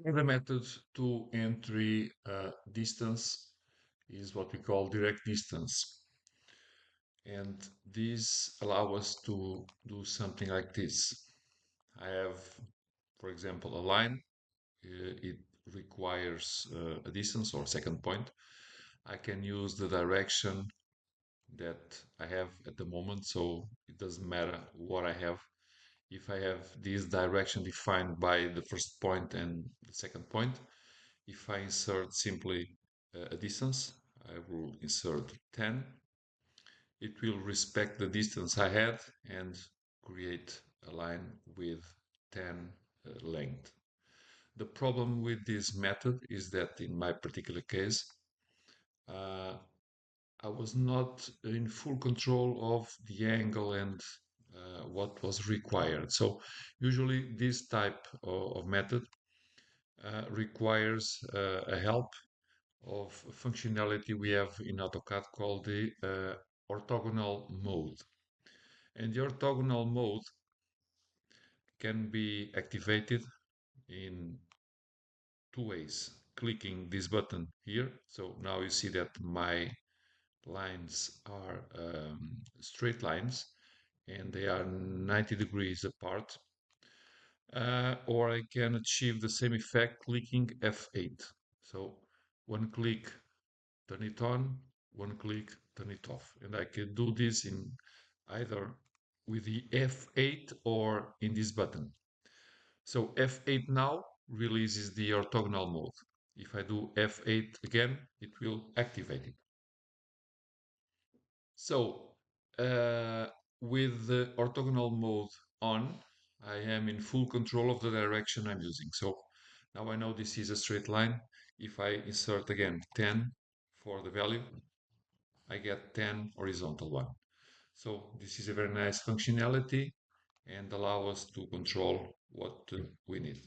The method to entry distance is what we call direct distance. And this allows us to do something like this. I have, for example, a line. It requires a distance or second point. I can use the direction that I have at the moment, so it doesn't matter what I have. If I have this direction defined by the first point and the second point, if I insert simply a distance, I will insert 10. It will respect the distance I had and create a line with 10 length. The problem with this method is that in my particular case, uh, I was not in full control of the angle and what was required. So usually this type of method requires a help of functionality we have in AutoCAD called the orthogonal mode. And the orthogonal mode can be activated in two ways. Clicking this button here. So now you see that my lines are straight lines and they are 90 degrees apart. Or I can achieve the same effect clicking F8. So one click, turn it on, one click, turn it off. And I can do this in either with the F8 or in this button. So F8 now releases the orthogonal mode. If I do F8 again, it will activate it. So with the orthogonal mode on, I am in full control of the direction I'm using. So now I know this is a straight line. If I insert again 10 for the value, I get 10 horizontal one. So this is a very nice functionality and allow us to control what we need.